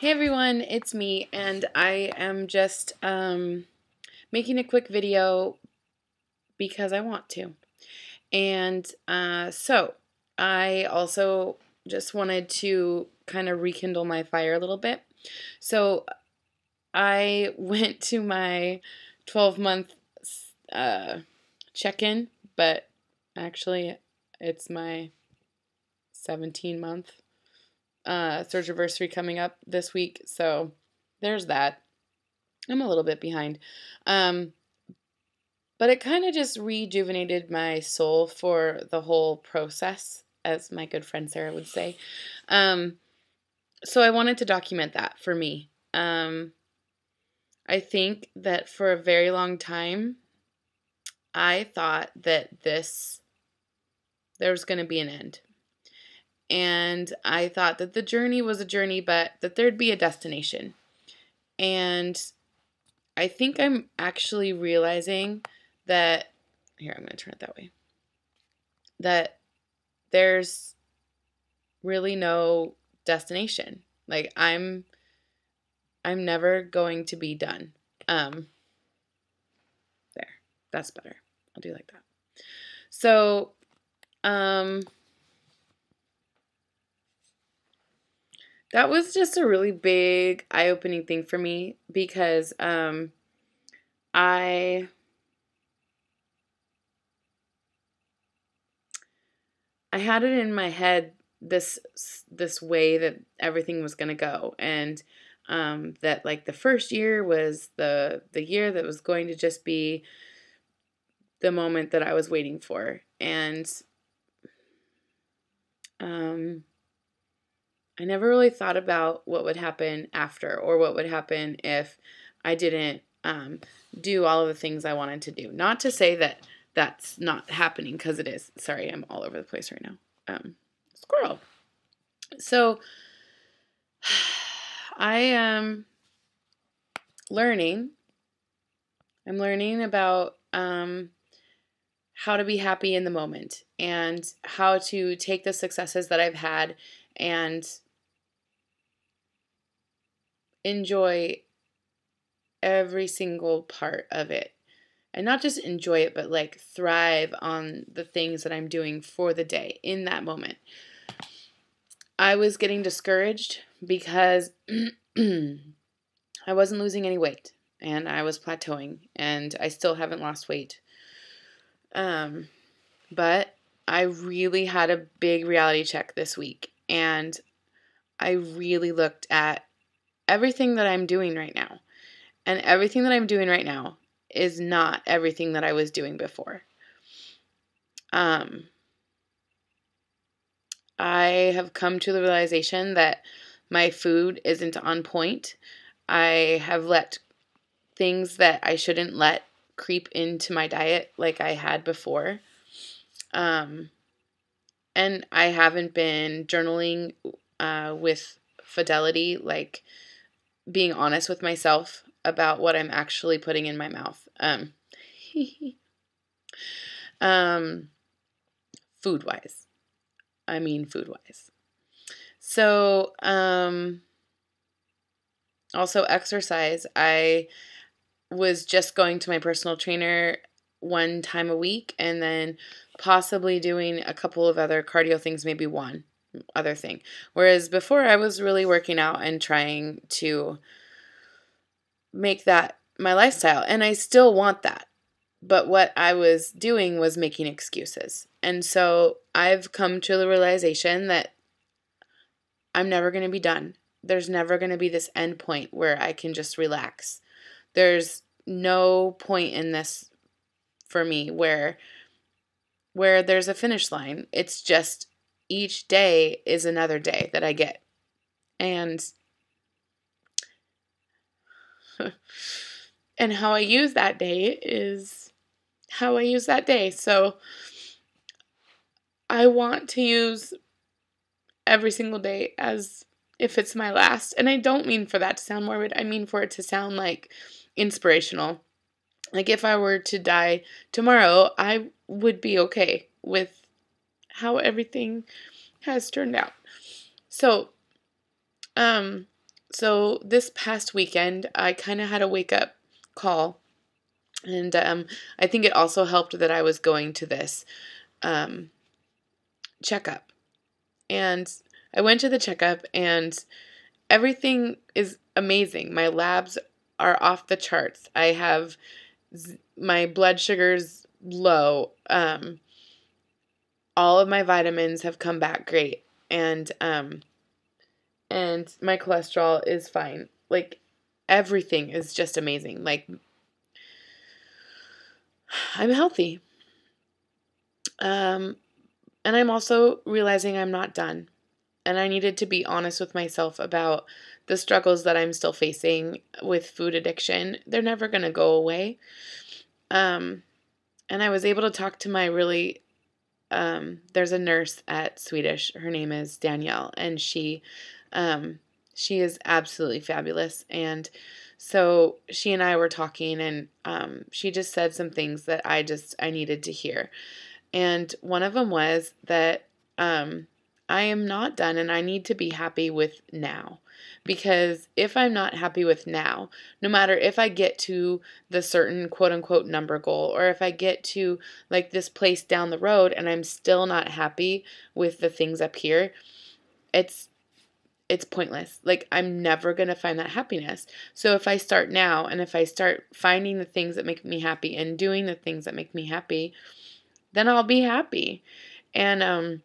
Hey everyone, it's me, and I am just making a quick video because I want to. And so I also just wanted to kind of rekindle my fire a little bit. So I went to my 12-month check-in, but actually it's my 17-month surgiversary coming up this week, so there's that. I'm a little bit behind. But it kind of just rejuvenated my soul for the whole process, as my good friend Sarah would say. So I wanted to document that for me. I think that for a very long time, I thought that there was going to be an end. And I thought that the journey was a journey, but that there'd be a destination. And I think I'm actually realizing that, here, I'm going to turn it that way, that there's really no destination. Like, I'm never going to be done. There, that's better. I'll do like that. So, that was just a really big eye-opening thing for me because I had it in my head this way that everything was going to go, and that like the first year was the year that was going to just be the moment that I was waiting for. And I never really thought about what would happen after, or what would happen if I didn't do all of the things I wanted to do. Not to say that that's not happening, because it is. Sorry, I'm all over the place right now. Squirrel. So I am learning. I'm learning about how to be happy in the moment, and how to take the successes that I've had and enjoy every single part of it. And not just enjoy it, but like thrive on the things that I'm doing for the day in that moment. I was getting discouraged because I wasn't losing any weight, and I was plateauing, and I still haven't lost weight. But I really had a big reality check this week, and I really looked at everything that I'm doing right now. And everything that I'm doing right now is not everything that I was doing before. I have come to the realization that my food isn't on point. I have let things that I shouldn't let creep into my diet like I had before. And I haven't been journaling with fidelity, like being honest with myself about what I'm actually putting in my mouth. Food-wise. I mean food-wise. So, also exercise. I was just going to my personal trainer one time a week, and then possibly doing a couple of other cardio things, maybe one other thing. Whereas before, I was really working out and trying to make that my lifestyle, and I still want that. But what I was doing was making excuses. And so I've come to the realization that I'm never going to be done. There's never going to be this end point where I can just relax. There's no point in this for me where there's a finish line. It's just each day is another day that I get. And and how I use that day is how I use that day. So I want to use every single day as if it's my last. And I don't mean for that to sound morbid. I mean for it to sound like inspirational. Like if I were to die tomorrow, I would be okay with how everything has turned out. So, So this past weekend, I kind of had a wake up call, and I think it also helped that I was going to this um, checkup. And I went to the checkup, and everything is amazing. My labs are off the charts. I have my blood sugars low. All of my vitamins have come back great, and my cholesterol is fine. Like, everything is just amazing. Like, I'm healthy. And I'm also realizing I'm not done. And I needed to be honest with myself about the struggles that I'm still facing with food addiction. They're never going to go away. And I was able to talk to my really, there's a nurse at Swedish. Her name is Danielle, and she is absolutely fabulous. And so she and I were talking, and she just said some things that I needed to hear. And one of them was that I am not done, and I need to be happy with now. Because if I'm not happy with now, no matter if I get to the certain quote unquote number goal, or if I get to like this place down the road and I'm still not happy with the things up here, it's pointless. Like, I'm never going to find that happiness. So if I start now, and if I start finding the things that make me happy and doing the things that make me happy, then I'll be happy. And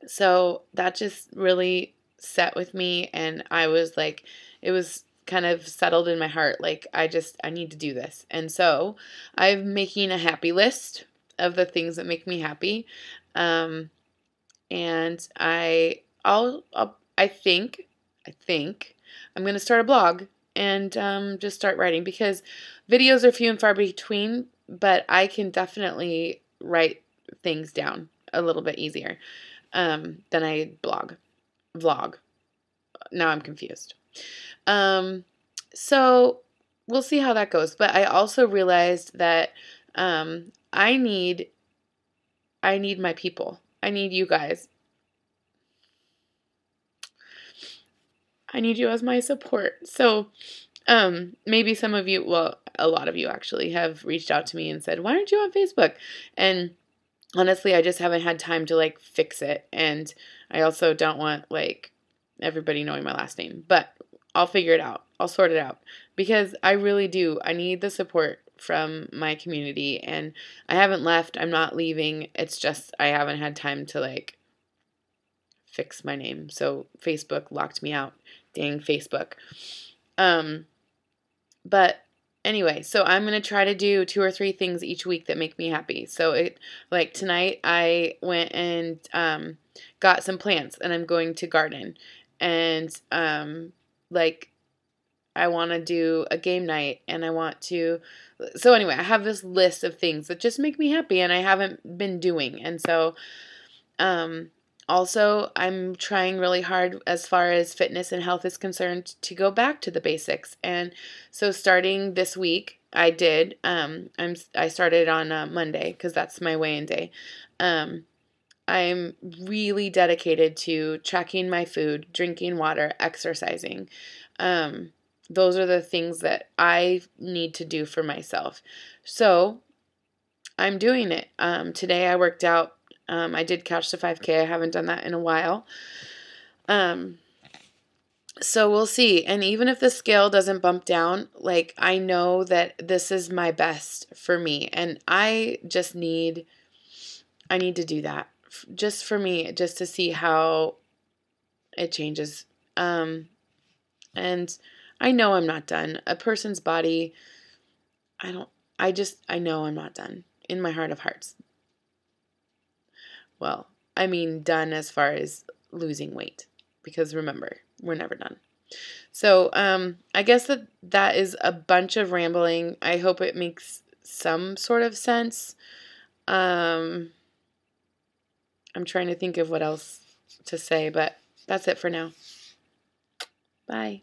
so that just really set with me, and I was like, it was kind of settled in my heart. Like, I need to do this. And so I'm making a happy list of the things that make me happy. And I think I'm going to start a blog and just start writing, because videos are few and far between, but I can definitely write things down a little bit easier than I vlog. Now I'm confused. So we'll see how that goes. But I also realized that I need my people. I need you guys. I need you as my support. So maybe some of you, well, a lot of you actually, have reached out to me and said, why aren't you on Facebook? And honestly, I just haven't had time to like fix it. And I also don't want like everybody knowing my last name, but I'll figure it out. I'll sort it out, because I really do. I need the support from my community, and I haven't left. I'm not leaving. It's just I haven't had time to like fix my name. So Facebook locked me out. Dang Facebook. But anyway, so I'm going to try to do 2 or 3 things each week that make me happy. So like tonight I went and got some plants, and I'm going to garden. And like I want to do a game night, and I want to, so anyway, I have this list of things that just make me happy and I haven't been doing. And so also, I'm trying really hard as far as fitness and health is concerned to go back to the basics. And so starting this week, I did. I started on Monday, because that's my weigh-in day. I'm really dedicated to tracking my food, drinking water, exercising. Those are the things that I need to do for myself. So I'm doing it. Today I worked out. I did Couch to 5K. I haven't done that in a while. So we'll see. And even if the scale doesn't bump down, like, I know that this is my best for me. And I need to do that just for me, just to see how it changes. And I know I'm not done. A person's body, I know I'm not done in my heart of hearts. Well, I mean done as far as losing weight, because remember, we're never done. So I guess that is a bunch of rambling. I hope it makes some sort of sense. I'm trying to think of what else to say, but that's it for now. Bye.